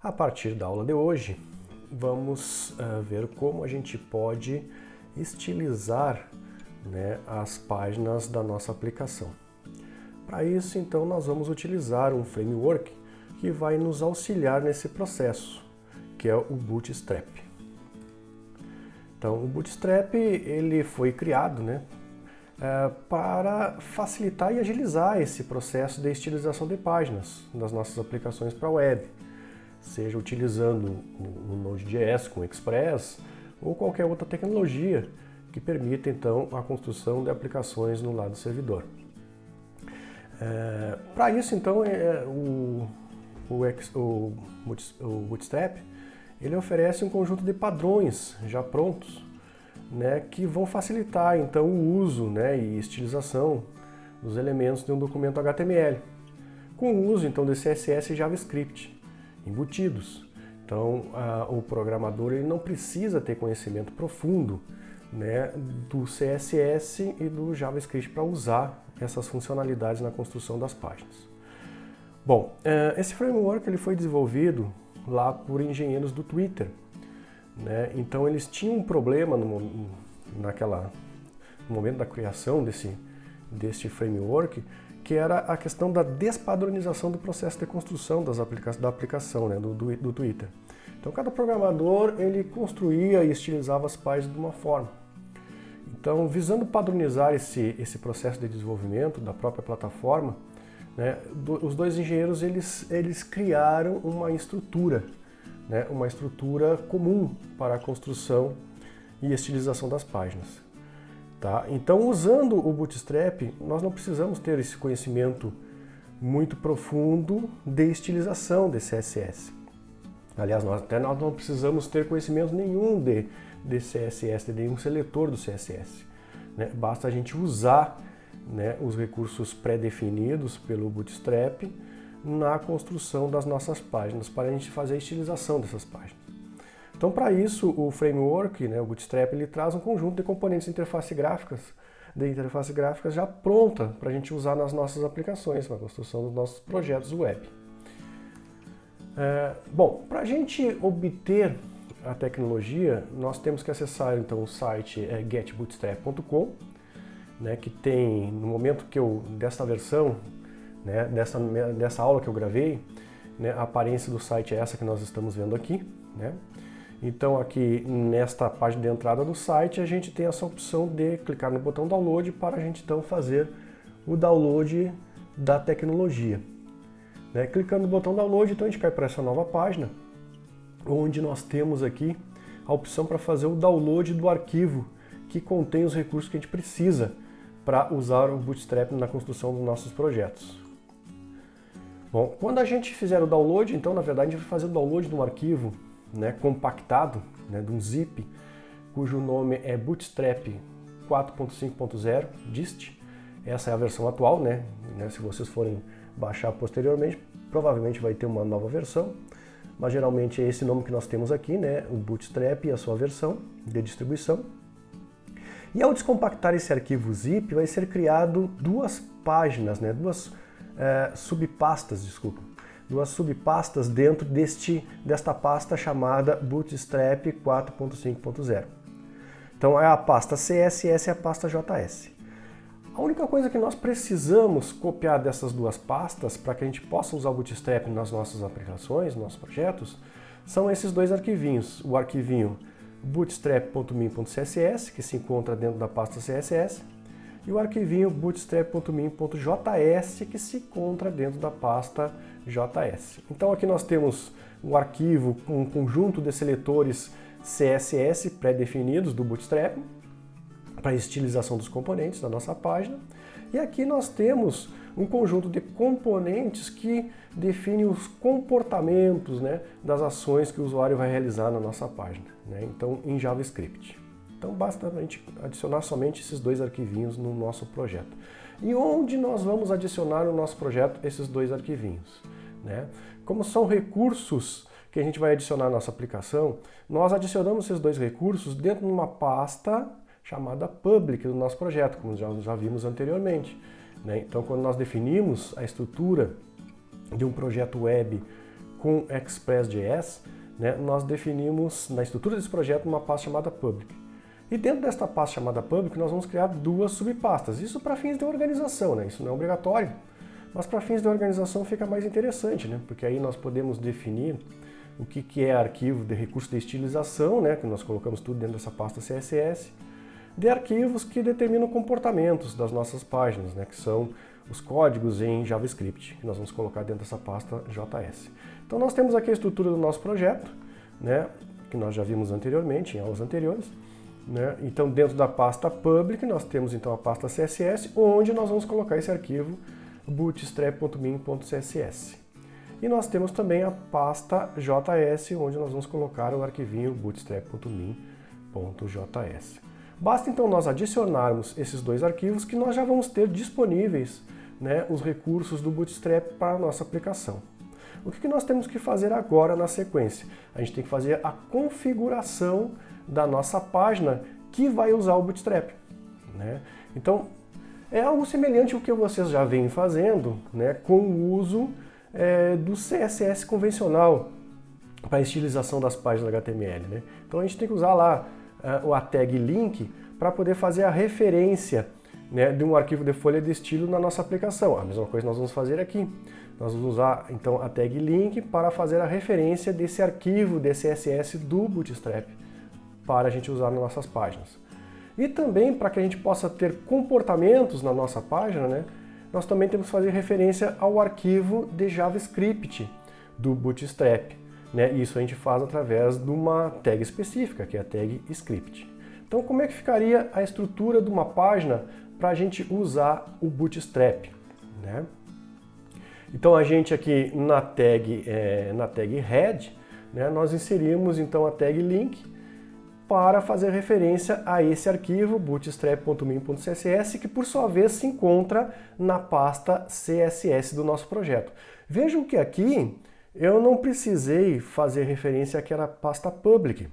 A partir da aula de hoje, vamos ver como a gente pode estilizar, né, as páginas da nossa aplicação. Para isso, então, nós vamos utilizar um framework que vai nos auxiliar nesse processo, que é o Bootstrap. Então, o Bootstrap ele foi criado, né, para facilitar e agilizar esse processo de estilização de páginas das nossas aplicações para a web, seja utilizando o Node.js com Express ou qualquer outra tecnologia que permita então a construção de aplicações no lado servidor. Para isso então o Bootstrap ele oferece um conjunto de padrões já prontos, né, que vão facilitar então o uso, né, e estilização dos elementos de um documento HTML, com o uso então de CSS e JavaScript embutidos. Então o programador ele não precisa ter conhecimento profundo, né, do CSS e do JavaScript para usar essas funcionalidades na construção das páginas. Bom, esse framework ele foi desenvolvido lá por engenheiros do Twitter, né? Então eles tinham um problema no momento da criação desse framework, que era a questão da despadronização do processo de construção da aplicação, né, do Twitter. Então cada programador ele construía e estilizava as páginas de uma forma. Então, visando padronizar esse processo de desenvolvimento da própria plataforma, né, os dois engenheiros eles criaram uma estrutura, né, uma estrutura comum para a construção e estilização das páginas. Tá? Então, usando o Bootstrap, nós não precisamos ter esse conhecimento muito profundo de estilização de CSS. Aliás, nós não precisamos ter conhecimento nenhum de CSS, de nenhum seletor do CSS. Né? Basta a gente usar, né, os recursos pré-definidos pelo Bootstrap na construção das nossas páginas, para a gente fazer a estilização dessas páginas. Então, para isso, o framework, né, o Bootstrap, ele traz um conjunto de componentes de interface gráficas já pronta para a gente usar nas nossas aplicações, na construção dos nossos projetos web. Bom, para a gente obter a tecnologia, nós temos que acessar então o site getbootstrap.com, né, que tem, no momento dessa versão, né, dessa aula que eu gravei, né, a aparência do site é essa que nós estamos vendo aqui, né? Então aqui nesta página de entrada do site a gente tem essa opção de clicar no botão download para a gente então fazer o download da tecnologia. Né? Clicando no botão download, então a gente cai para essa nova página, onde nós temos aqui a opção para fazer o download do arquivo que contém os recursos que a gente precisa para usar o Bootstrap na construção dos nossos projetos. Bom, quando a gente fizer o download, então na verdade a gente vai fazer o download de um arquivo, né, compactado, né, de um zip, cujo nome é Bootstrap 4.5.0 dist. Essa é a versão atual, né? Se vocês forem baixar posteriormente, provavelmente vai ter uma nova versão, mas geralmente é esse nome que nós temos aqui, né? O Bootstrap e a sua versão de distribuição. E ao descompactar esse arquivo zip, vai ser criado duas páginas, né? Duas subpastas dentro desta pasta chamada Bootstrap 4.5.0. Então é a pasta CSS e a pasta JS. A única coisa que nós precisamos copiar dessas duas pastas para que a gente possa usar o Bootstrap nas nossas aplicações, nos nossos projetos, são esses dois arquivinhos. O arquivinho bootstrap.min.css, que se encontra dentro da pasta CSS, e o arquivinho bootstrap.min.js, que se encontra dentro da pasta JS. Então aqui nós temos um arquivo com um conjunto de seletores CSS pré-definidos do Bootstrap, para a estilização dos componentes da nossa página. E aqui nós temos um conjunto de componentes que definem os comportamentos, né, das ações que o usuário vai realizar na nossa página, né, então em JavaScript. Então basta a gente adicionar somente esses dois arquivinhos no nosso projeto. E onde nós vamos adicionar no nosso projeto esses dois arquivinhos? Né? Como são recursos que a gente vai adicionar na nossa aplicação, nós adicionamos esses dois recursos dentro de uma pasta chamada public do nosso projeto, como já vimos anteriormente. Né? Então, quando nós definimos a estrutura de um projeto web com Express.js, né, nós definimos na estrutura desse projeto uma pasta chamada public. E dentro desta pasta chamada public nós vamos criar duas subpastas. Isso para fins de organização, né? Isso não é obrigatório, mas para fins de organização fica mais interessante, né? Porque aí nós podemos definir o que é arquivo de recurso de estilização, né? Que nós colocamos tudo dentro dessa pasta CSS, de arquivos que determinam comportamentos das nossas páginas, né? Que são os códigos em JavaScript, que nós vamos colocar dentro dessa pasta JS. Então nós temos aqui a estrutura do nosso projeto, né? Que nós já vimos anteriormente, em aulas anteriores. Né? Então, dentro da pasta public, nós temos então a pasta CSS, onde nós vamos colocar esse arquivo bootstrap.min.css. E nós temos também a pasta JS, onde nós vamos colocar o arquivinho bootstrap.min.js. Basta então nós adicionarmos esses dois arquivos que nós já vamos ter disponíveis, né, os recursos do Bootstrap para a nossa aplicação. O que nós temos que fazer agora na sequência? A gente tem que fazer a configuração da nossa página que vai usar o Bootstrap, né? Então, é algo semelhante ao que vocês já vêm fazendo, né, com o uso do CSS convencional para a estilização das páginas HTML, né? Então a gente tem que usar lá a tag link para poder fazer a referência, né, de um arquivo de folha de estilo na nossa aplicação. A mesma coisa nós vamos fazer aqui. Nós vamos usar então a tag link para fazer a referência desse arquivo de CSS do Bootstrap para a gente usar nas nossas páginas. E também para que a gente possa ter comportamentos na nossa página, né, nós também temos que fazer referência ao arquivo de JavaScript do Bootstrap, né? Isso a gente faz através de uma tag específica, que é a tag script. Então, como é que ficaria a estrutura de uma página para a gente usar o Bootstrap, né? Então, a gente aqui na tag head, né, nós inserimos então a tag link para fazer referência a esse arquivo bootstrap.min.css, que por sua vez se encontra na pasta CSS do nosso projeto. Vejam que aqui eu não precisei fazer referência àquela pasta public.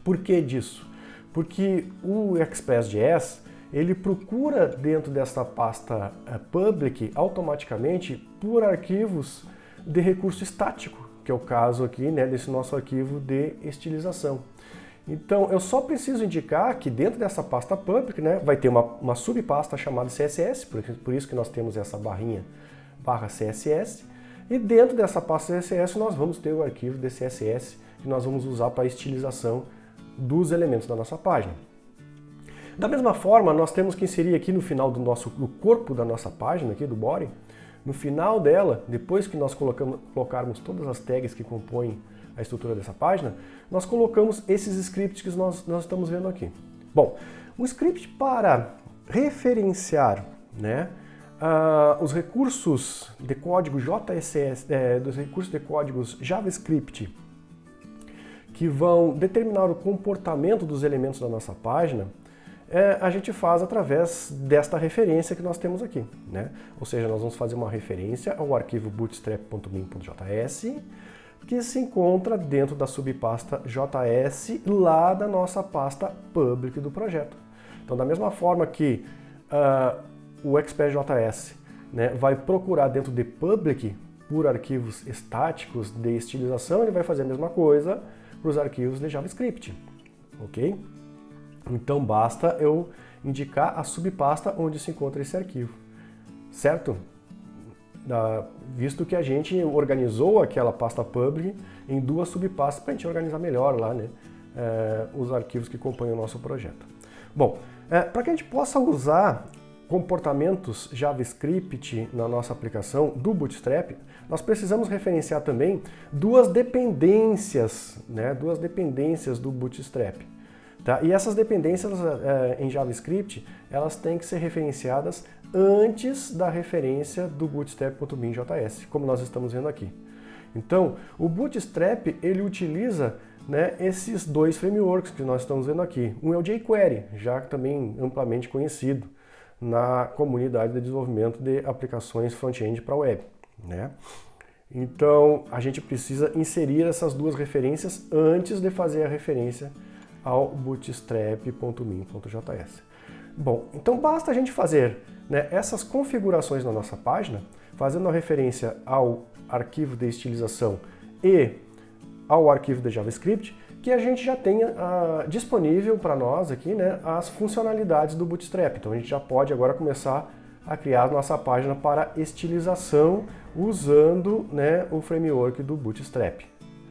Por que disso? Porque o Express.js ele procura dentro dessa pasta public automaticamente por arquivos de recurso estático, que é o caso aqui, né, desse nosso arquivo de estilização. Então, eu só preciso indicar que dentro dessa pasta public, né, vai ter uma subpasta chamada CSS, por isso que nós temos essa barrinha /CSS, e dentro dessa pasta CSS nós vamos ter o arquivo de CSS que nós vamos usar para a estilização dos elementos da nossa página. Da mesma forma, nós temos que inserir aqui no final do corpo da nossa página, aqui do body, no final dela, depois que nós colocarmos todas as tags que compõem a estrutura dessa página, nós colocamos esses scripts que nós estamos vendo aqui. Bom, o script para referenciar, né, os recursos de código dos recursos de códigos JavaScript que vão determinar o comportamento dos elementos da nossa página, a gente faz através desta referência que nós temos aqui, né? Ou seja, nós vamos fazer uma referência ao arquivo bootstrap.min.js, que se encontra dentro da subpasta JS lá da nossa pasta public do projeto. Então, da mesma forma que o Express.js, né, vai procurar dentro de public por arquivos estáticos de estilização, ele vai fazer a mesma coisa para os arquivos de JavaScript, ok? Então basta eu indicar a subpasta onde se encontra esse arquivo, certo? Visto que a gente organizou aquela pasta public em duas subpastas para a gente organizar melhor lá, né, os arquivos que compõem o nosso projeto. Bom, para que a gente possa usar comportamentos JavaScript na nossa aplicação do Bootstrap, nós precisamos referenciar também duas dependências, né, duas dependências do Bootstrap. Tá? E essas dependências em JavaScript, elas têm que ser referenciadas antes da referência do bootstrap.min.js, como nós estamos vendo aqui. Então, o Bootstrap, ele utiliza, né, esses dois frameworks que nós estamos vendo aqui. Um é o jQuery, já também amplamente conhecido na comunidade de desenvolvimento de aplicações front-end para web, né? Então, a gente precisa inserir essas duas referências antes de fazer a referência ao bootstrap.min.js. Bom, então basta a gente fazer, né, essas configurações na nossa página, fazendo a referência ao arquivo de estilização e ao arquivo de JavaScript, que a gente já tenha disponível para nós aqui, né, as funcionalidades do Bootstrap. Então a gente já pode agora começar a criar a nossa página para estilização usando, né, o framework do Bootstrap.